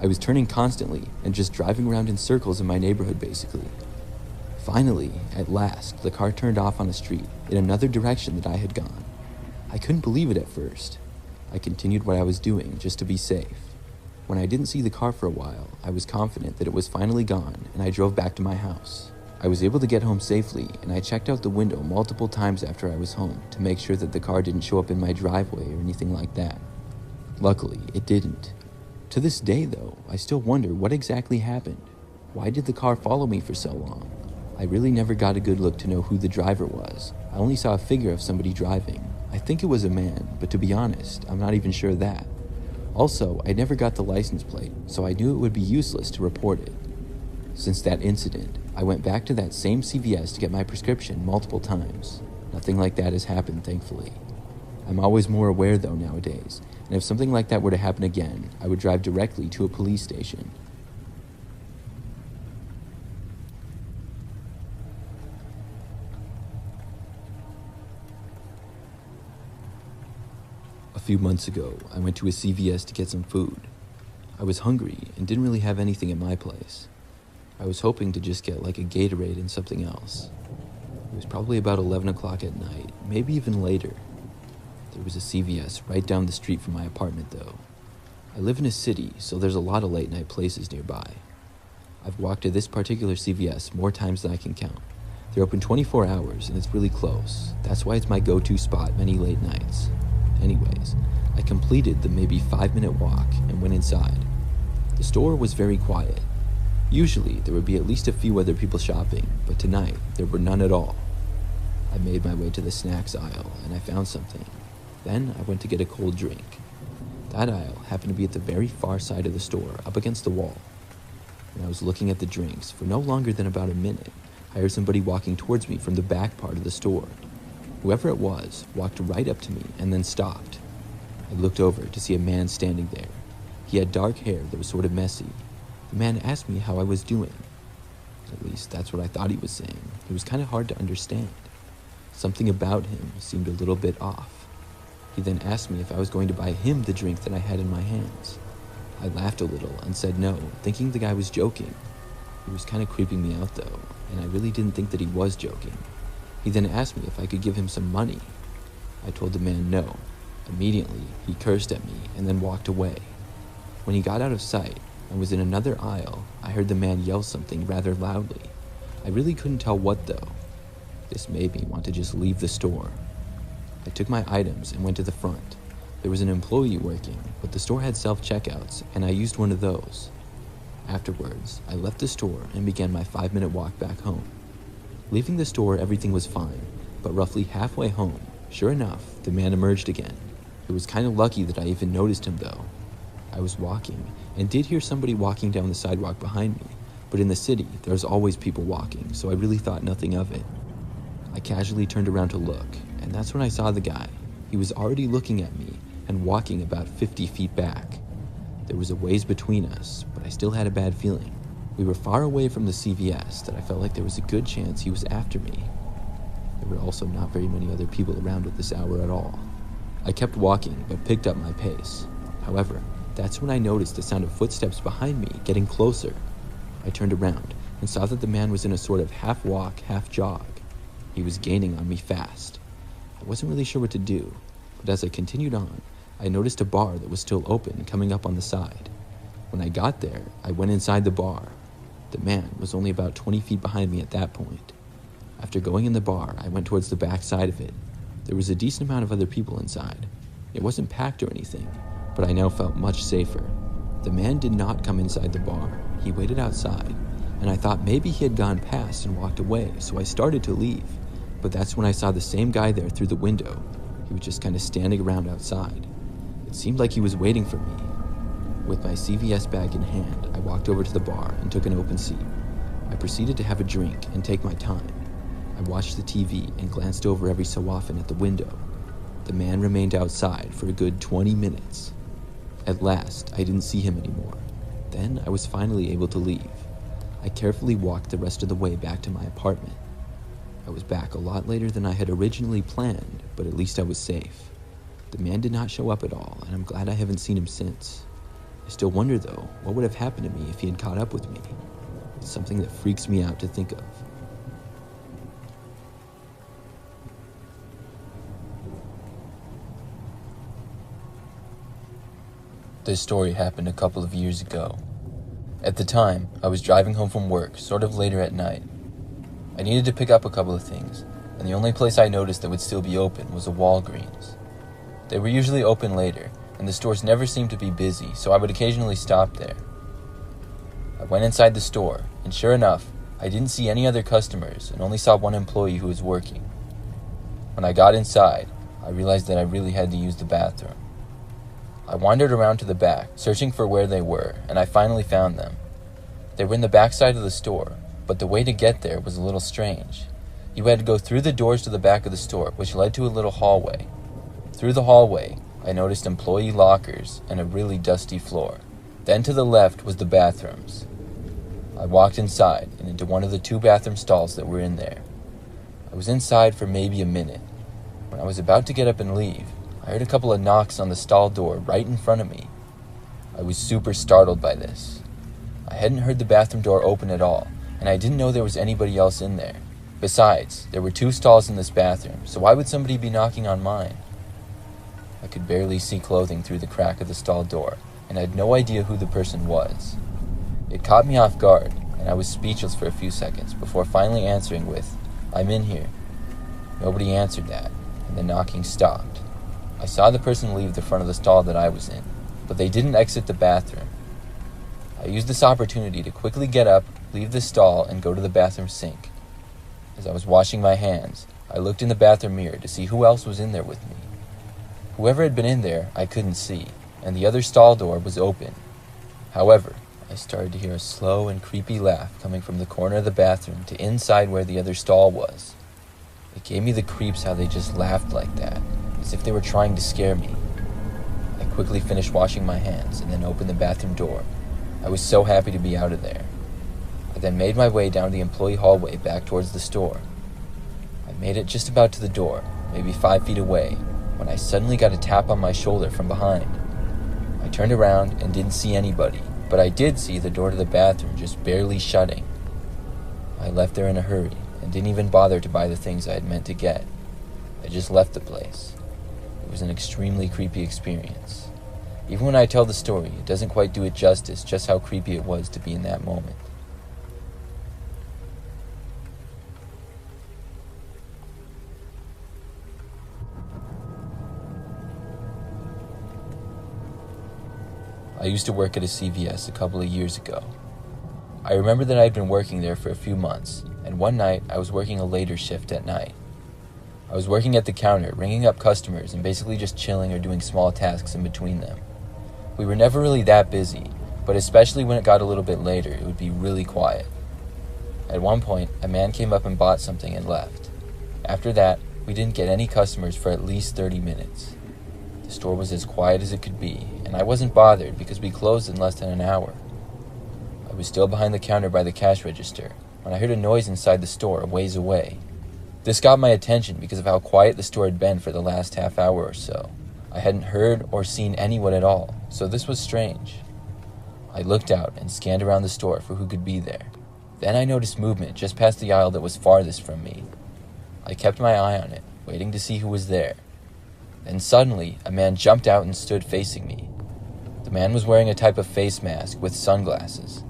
Speaker 2: I was turning constantly and just driving around in circles in my neighborhood, basically. Finally, at last, the car turned off on a street in another direction that I had gone. I couldn't believe it at first. I continued what I was doing just to be safe. When I didn't see the car for a while, I was confident that it was finally gone, and I drove back to my house. I was able to get home safely, and I checked out the window multiple times after I was home to make sure that the car didn't show up in my driveway or anything like that. Luckily, it didn't. To this day, though, I still wonder what exactly happened. Why did the car follow me for so long? I really never got a good look to know who the driver was. I only saw a figure of somebody driving. I think it was a man, but to be honest, I'm not even sure of that. Also, I never got the license plate, so I knew it would be useless to report it. Since that incident, I went back to that same CVS to get my prescription multiple times. Nothing like that has happened, thankfully. I'm always more aware though nowadays, and if something like that were to happen again, I would drive directly to a police station. A few months ago, I went to a CVS to get some food. I was hungry and didn't really have anything at my place. I was hoping to just get like a Gatorade and something else. It was probably about 11 o'clock at night, maybe even later. There was a CVS right down the street from my apartment though. I live in a city, so there's a lot of late night places nearby. I've walked to this particular CVS more times than I can count. They're open 24 hours and it's really close. That's why it's my go-to spot many late nights. Anyways, I completed the maybe 5-minute walk and went inside. The store was very quiet. Usually, there would be at least a few other people shopping, but tonight, there were none at all. I made my way to the snacks aisle, and I found something. Then, I went to get a cold drink. That aisle happened to be at the very far side of the store, up against the wall. When I was looking at the drinks, for no longer than about a minute, I heard somebody walking towards me from the back part of the store. Whoever it was walked right up to me and then stopped. I looked over to see a man standing there. He had dark hair that was sort of messy. The man asked me how I was doing. At least that's what I thought he was saying. It was kind of hard to understand. Something about him seemed a little bit off. He then asked me if I was going to buy him the drink that I had in my hands. I laughed a little and said no, thinking the guy was joking. He was kind of creeping me out though, and I really didn't think that he was joking. He then asked me if I could give him some money. I told the man no. Immediately, he cursed at me and then walked away. When he got out of sight and was in another aisle, I heard the man yell something rather loudly. I really couldn't tell what though. This made me want to just leave the store. I took my items and went to the front. There was an employee working, but the store had self-checkouts, and I used one of those. Afterwards, I left the store and began my 5-minute walk back home. Leaving the store, everything was fine, but roughly halfway home, sure enough, the man emerged again. It was kind of lucky that I even noticed him though. I was walking and did hear somebody walking down the sidewalk behind me, but in the city, there's always people walking, so I really thought nothing of it. I casually turned around to look, and that's when I saw the guy. He was already looking at me and walking about 50 feet back. There was a ways between us, but I still had a bad feeling. We were far away from the CVS that I felt like there was a good chance he was after me. There were also not very many other people around at this hour at all. I kept walking, but picked up my pace. However, that's when I noticed the sound of footsteps behind me getting closer. I turned around and saw that the man was in a sort of half walk, half jog. He was gaining on me fast. I wasn't really sure what to do, but as I continued on, I noticed a bar that was still open coming up on the side. When I got there, I went inside the bar. The man was only about 20 feet behind me at that point. After going in the bar, I went towards the back side of it. There was a decent amount of other people inside. It wasn't packed or anything, but I now felt much safer. The man did not come inside the bar. He waited outside, and I thought maybe he had gone past and walked away, so I started to leave. But that's when I saw the same guy there through the window. He was just kind of standing around outside. It seemed like he was waiting for me. With my CVS bag in hand, I walked over to the bar and took an open seat. I proceeded to have a drink and take my time. I watched the TV and glanced over every so often at the window. The man remained outside for a good 20 minutes. At last, I didn't see him anymore. Then I was finally able to leave. I carefully walked the rest of the way back to my apartment. I was back a lot later than I had originally planned, but at least I was safe. The man did not show up at all, and I'm glad I haven't seen him since. I still wonder, though, what would have happened to me if he had caught up with me. It's something that freaks me out to think of.
Speaker 1: This story happened a couple of years ago. At the time, I was driving home from work, sort of later at night. I needed to pick up a couple of things, and the only place I noticed that would still be open was a Walgreens. They were usually open later, and the stores never seemed to be busy, so I would occasionally stop there. I went inside the store, and sure enough, I didn't see any other customers and only saw one employee who was working. When I got inside, I realized that I really had to use the bathroom. I wandered around to the back, searching for where they were, and I finally found them. They were in the back side of the store, but the way to get there was a little strange. You had to go through the doors to the back of the store, which led to a little hallway. Through the hallway, I noticed employee lockers and a really dusty floor. Then to the left was the bathrooms. I walked inside and into one of the 2 bathroom stalls that were in there. I was inside for maybe a minute. When I was about to get up and leave, I heard a couple of knocks on the stall door right in front of me. I was super startled by this. I hadn't heard the bathroom door open at all, and I didn't know there was anybody else in there. Besides, there were 2 stalls in this bathroom, so why would somebody be knocking on mine? I could barely see clothing through the crack of the stall door, and I had no idea who the person was. It caught me off guard, and I was speechless for a few seconds before finally answering with, "I'm in here." Nobody answered that, and the knocking stopped. I saw the person leave the front of the stall that I was in, but they didn't exit the bathroom. I used this opportunity to quickly get up, leave the stall, and go to the bathroom sink. As I was washing my hands, I looked in the bathroom mirror to see who else was in there with me. Whoever had been in there, I couldn't see, and the other stall door was open. However, I started to hear a slow and creepy laugh coming from the corner of the bathroom to inside where the other stall was. It gave me the creeps how they just laughed like that, as if they were trying to scare me. I quickly finished washing my hands and then opened the bathroom door. I was so happy to be out of there. I then made my way down the employee hallway back towards the store. I made it just about to the door, maybe 5 feet away, when I suddenly got a tap on my shoulder from behind. I turned around and didn't see anybody, but I did see the door to the bathroom just barely shutting. I left there in a hurry and didn't even bother to buy the things I had meant to get. I just left the place. It was an extremely creepy experience. Even when I tell the story, it doesn't quite do it justice just how creepy it was to be in that moment. I used to work at a CVS a couple of years ago. I remember that I had been working there for a few months, and one night I was working a later shift at night. I was working at the counter, ringing up customers and basically just chilling or doing small tasks in between them. We were never really that busy, but especially when it got a little bit later, it would be really quiet. At one point, a man came up and bought something and left. After that, we didn't get any customers for at least 30 minutes. The store was as quiet as it could be, and I wasn't bothered because we closed in less than an hour. I was still behind the counter by the cash register when I heard a noise inside the store a ways away. This got my attention because of how quiet the store had been for the last half hour or so. I hadn't heard or seen anyone at all, so this was strange. I looked out and scanned around the store for who could be there. Then I noticed movement just past the aisle that was farthest from me. I kept my eye on it, waiting to see who was there. Then suddenly, a man jumped out and stood facing me. The man was wearing a type of face mask with sunglasses.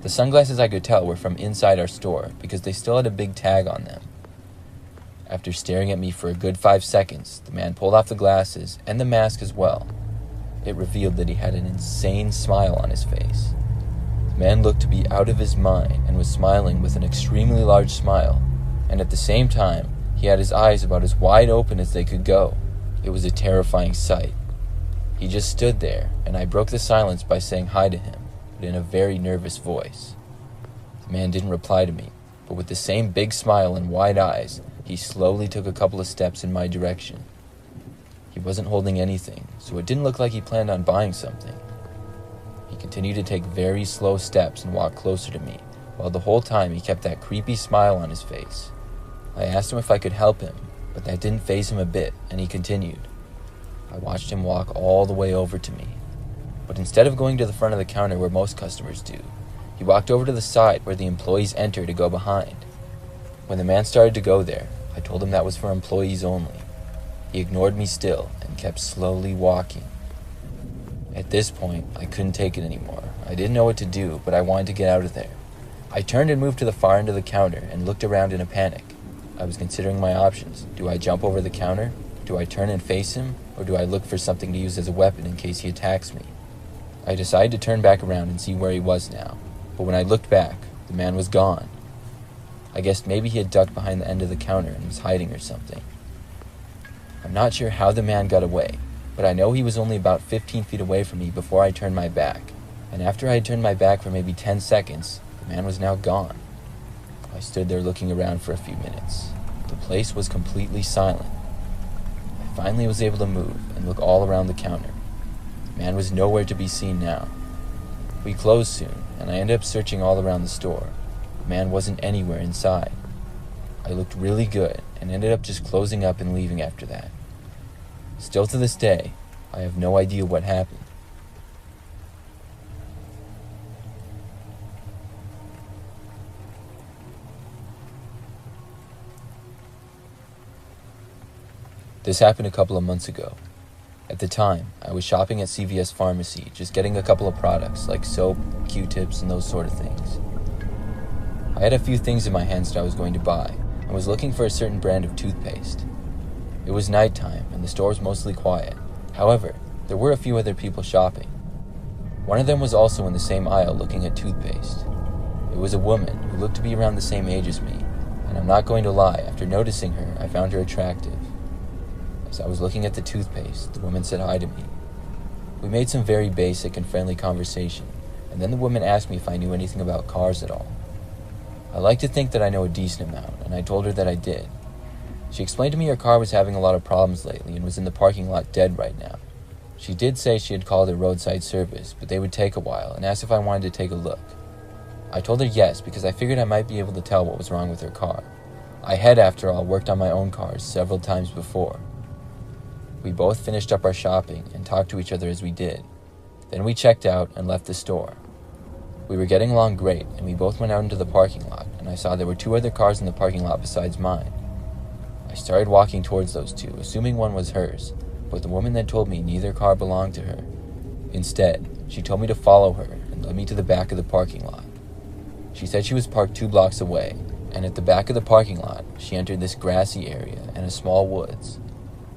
Speaker 1: The sunglasses I could tell were from inside our store because they still had a big tag on them. After staring at me for a good 5 seconds, the man pulled off the glasses and the mask as well. It revealed that he had an insane smile on his face. The man looked to be out of his mind and was smiling with an extremely large smile, and at the same time, he had his eyes about as wide open as they could go. It was a terrifying sight. He just stood there, and I broke the silence by saying hi to him, but in a very nervous voice. The man didn't reply to me, but with the same big smile and wide eyes, he slowly took a couple of steps in my direction. He wasn't holding anything, so it didn't look like he planned on buying something. He continued to take very slow steps and walk closer to me, while the whole time he kept that creepy smile on his face. I asked him if I could help him, but that didn't faze him a bit, and he continued. I watched him walk all the way over to me, but instead of going to the front of the counter where most customers do, he walked over to the side where the employees enter to go behind. When the man started to go there, I told him that was for employees only. He ignored me still and kept slowly walking. At this point, I couldn't take it anymore. I didn't know what to do, but I wanted to get out of there. I turned and moved to the far end of the counter and looked around in a panic. I was considering my options. Do I jump over the counter? Do I turn and face him? Or do I look for something to use as a weapon in case he attacks me? I decided to turn back around and see where he was now. But when I looked back, the man was gone. I guessed maybe he had ducked behind the end of the counter and was hiding or something. I'm not sure how the man got away, but I know he was only about 15 feet away from me before I turned my back. And after I had turned my back for maybe 10 seconds, the man was now gone. I stood there looking around for a few minutes. The place was completely silent. I finally was able to move and look all around the counter. The man was nowhere to be seen now. We closed soon, and I ended up searching all around the store. The man wasn't anywhere inside. I looked really good and ended up just closing up and leaving after that. Still to this day, I have no idea what happened. This happened a couple of months ago. At the time, I was shopping at CVS Pharmacy, just getting a couple of products like soap, Q-tips, and those sort of things. I had a few things in my hands that I was going to buy, and was looking for a certain brand of toothpaste. It was nighttime, and the store was mostly quiet. However, there were a few other people shopping. One of them was also in the same aisle looking at toothpaste. It was a woman who looked to be around the same age as me, and I'm not going to lie, after noticing her, I found her attractive. As I was looking at the toothpaste, the woman said hi to me. We made some very basic and friendly conversation, and then the woman asked me if I knew anything about cars at all. I like to think that I know a decent amount, and I told her that I did. She explained to me her car was having a lot of problems lately and was in the parking lot dead right now. She did say she had called a roadside service, but they would take a while, and asked if I wanted to take a look. I told her yes, because I figured I might be able to tell what was wrong with her car. I had, after all, worked on my own cars several times before. We both finished up our shopping and talked to each other as we did. Then we checked out and left the store. We were getting along great, and we both went out into the parking lot, and I saw there were 2 other cars in the parking lot besides mine. I started walking towards those 2, assuming one was hers, but the woman then told me neither car belonged to her. Instead, she told me to follow her and led me to the back of the parking lot. She said she was parked 2 blocks away, and at the back of the parking lot, she entered this grassy area and a small woods.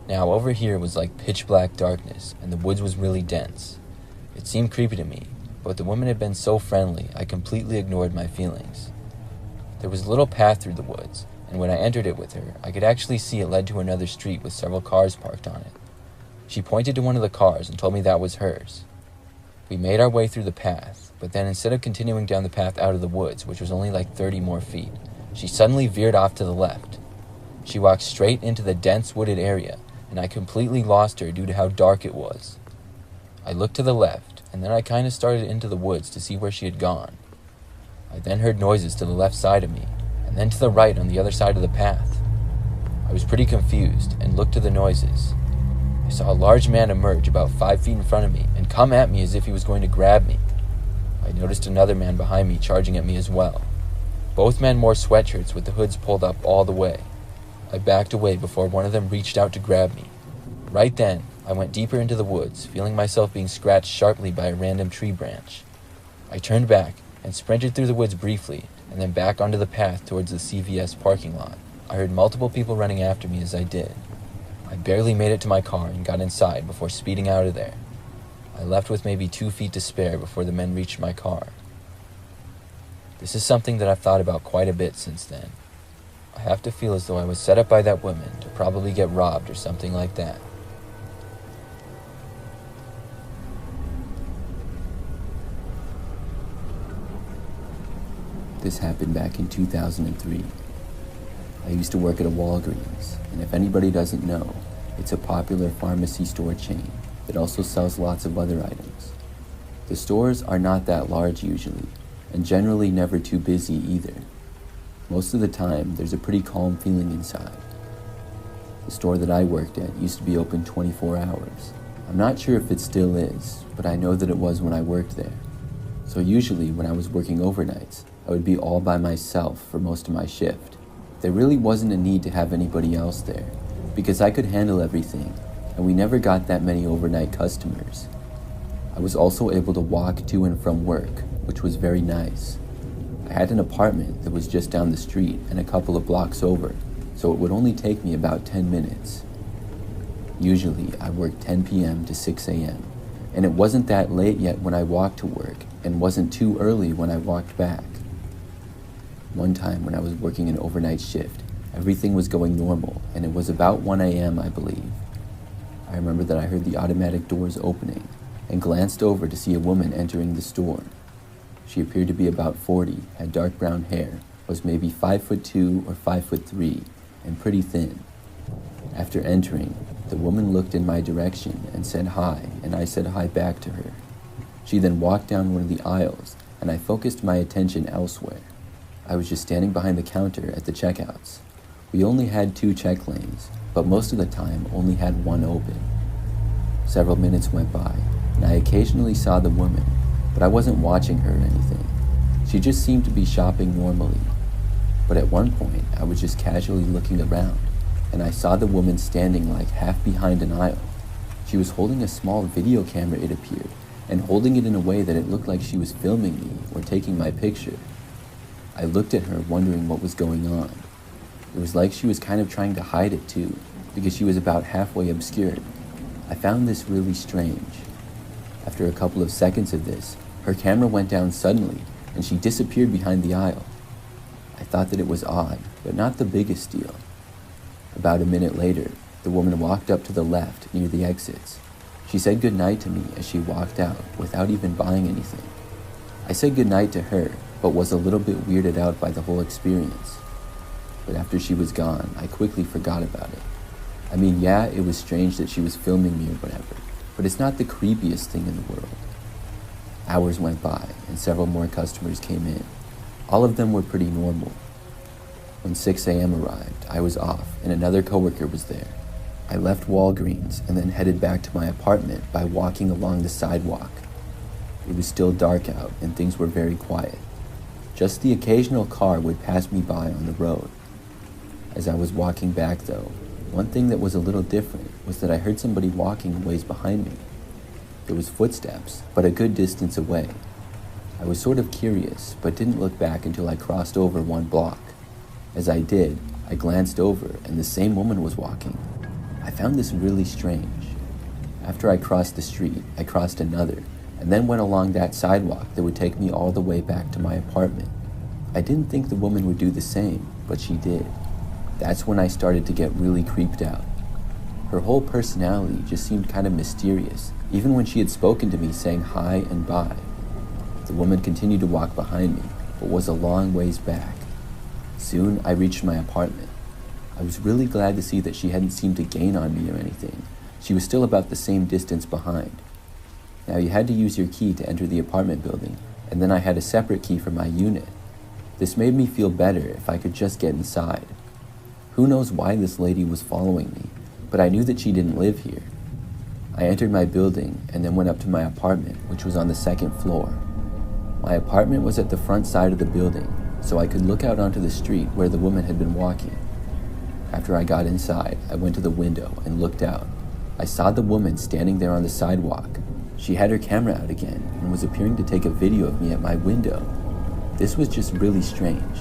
Speaker 1: Now, over here was like pitch black darkness, and the woods was really dense. It seemed creepy to me, but the woman had been so friendly, I completely ignored my feelings. There was a little path through the woods, and when I entered it with her, I could actually see it led to another street with several cars parked on it. She pointed to one of the cars and told me that was hers. We made our way through the path, but then instead of continuing down the path out of the woods, which was only like 30 more feet, she suddenly veered off to the left. She walked straight into the dense wooded area, and I completely lost her due to how dark it was. I looked to the left, and then I kind of started into the woods to see where she had gone. I then heard noises to the left side of me, and then to the right on the other side of the path. I was pretty confused, and looked to the noises. I saw a large man emerge about 5 feet in front of me, and come at me as if he was going to grab me. I noticed another man behind me charging at me as well. Both men wore sweatshirts with the hoods pulled up all the way. I backed away before one of them reached out to grab me. Right then, I went deeper into the woods, feeling myself being scratched sharply by a random tree branch. I turned back and sprinted through the woods briefly, and then back onto the path towards the CVS parking lot. I heard multiple people running after me as I did. I barely made it to my car and got inside before speeding out of there. I left with maybe 2 feet to spare before the men reached my car. This is something that I've thought about quite a bit since then. I have to feel as though I was set up by that woman to probably get robbed or something like that.
Speaker 2: This happened back in 2003. I used to work at a Walgreens, and if anybody doesn't know, it's a popular pharmacy store chain that also sells lots of other items. The stores are not that large usually,
Speaker 1: and generally never too busy either. Most of the time, there's a pretty calm feeling inside. The store that I worked at used to be open 24 hours. I'm not sure if it still is, but I know that it was when I worked there. So usually when I was working overnights, I would be all by myself for most of my shift. There really wasn't a need to have anybody else there, because I could handle everything, and we never got that many overnight customers. I was also able to walk to and from work, which was very nice. I had an apartment that was just down the street and a couple of blocks over, so it would only take me about 10 minutes. Usually, I worked 10 p.m. to 6 a.m., and it wasn't that late yet when I walked to work, and wasn't too early when I walked back. One time when I was working an overnight shift, everything was going normal, and it was about 1 a.m., I believe. I remember that I heard the automatic doors opening, and glanced over to see a woman entering the store. She appeared to be about 40, had dark brown hair, was maybe 5'2" or 5'3", and pretty thin. After entering, the woman looked in my direction and said hi, and I said hi back to her. She then walked down one of the aisles, and I focused my attention elsewhere. I was just standing behind the counter at the checkouts. We only had 2 check lanes, but most of the time only had one open. Several minutes went by, and I occasionally saw the woman, but I wasn't watching her or anything. She just seemed to be shopping normally. But at one point, I was just casually looking around, and I saw the woman standing like half behind an aisle. She was holding a small video camera, it appeared, and holding it in a way that it looked like she was filming me or taking my picture. I looked at her wondering what was going on. It was like she was kind of trying to hide it too, because she was about halfway obscured. I found this really strange. After a couple of seconds of this, her camera went down suddenly, and she disappeared behind the aisle. I thought that it was odd, but not the biggest deal. About a minute later, the woman walked up to the left near the exits. She said goodnight to me as she walked out without even buying anything. I said goodnight to her, but was a little bit weirded out by the whole experience. But after she was gone, I quickly forgot about it. I mean, yeah, it was strange that she was filming me or whatever, but it's not the creepiest thing in the world. Hours went by, and several more customers came in. All of them were pretty normal. When 6 a.m. arrived, I was off, and another coworker was there. I left Walgreens and then headed back to my apartment by walking along the sidewalk. It was still dark out, and things were very quiet. Just the occasional car would pass me by on the road. As I was walking back, though, one thing that was a little different was that I heard somebody walking a ways behind me. There was footsteps, but a good distance away. I was sort of curious, but didn't look back until I crossed over one block. As I did, I glanced over, and the same woman was walking. I found this really strange. After I crossed the street, I crossed another, and then went along that sidewalk that would take me all the way back to my apartment. I didn't think the woman would do the same, but she did. That's when I started to get really creeped out. Her whole personality just seemed kind of mysterious, even when she had spoken to me saying hi and bye. The woman continued to walk behind me, but was a long ways back. Soon, I reached my apartment. I was really glad to see that she hadn't seemed to gain on me or anything. She was still about the same distance behind. Now, you had to use your key to enter the apartment building, and then I had a separate key for my unit. This made me feel better if I could just get inside. Who knows why this lady was following me, but I knew that she didn't live here. I entered my building and then went up to my apartment, which was on the 2nd floor. My apartment was at the front side of the building, so I could look out onto the street where the woman had been walking. After I got inside, I went to the window and looked out. I saw the woman standing there on the sidewalk. She had her camera out again and was appearing to take a video of me at my window. This was just really strange.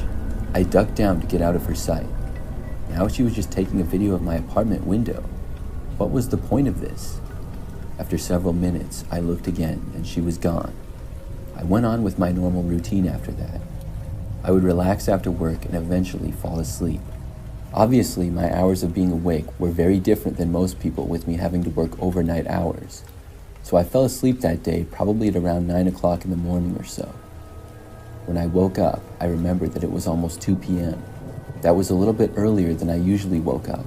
Speaker 1: I ducked down to get out of her sight. Now she was just taking a video of my apartment window. What was the point of this? After several minutes, I looked again and she was gone. I went on with my normal routine after that. I would relax after work and eventually fall asleep. Obviously, my hours of being awake were very different than most people with me having to work overnight hours. So I fell asleep that day probably at around 9 o'clock in the morning or so. When I woke up, I remembered that it was almost 2 p.m. That was a little bit earlier than I usually woke up.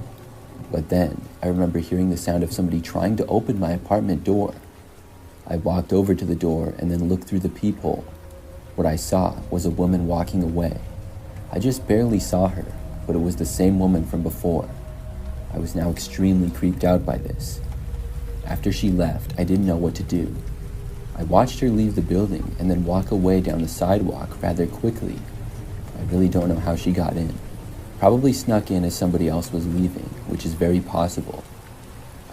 Speaker 1: But then, I remember hearing the sound of somebody trying to open my apartment door. I walked over to the door and then looked through the peephole.
Speaker 2: What I saw was a woman walking away. I just barely saw her, but it was the same woman from before. I was now extremely creeped out by this. After she left, I didn't know what to do. I watched her leave the building and then walk away down the sidewalk rather quickly. I really don't know how she got in. Probably snuck in as somebody else was leaving, which is very possible.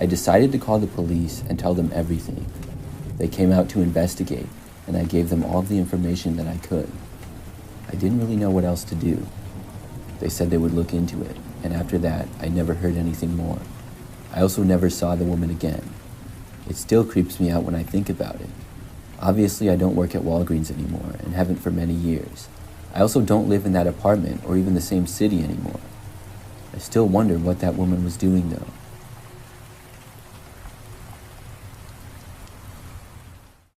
Speaker 2: I decided to call the police and tell them everything. They came out to investigate, and I gave them all the information that I could. I didn't really know what else to do. They said they would look into it, and after that, I never heard anything more. I also never saw the woman again. It still creeps me out when I think about it. Obviously, I don't work at Walgreens anymore, and haven't for many years. I also don't live in that apartment or even the same city anymore. I still wonder what that woman was doing though.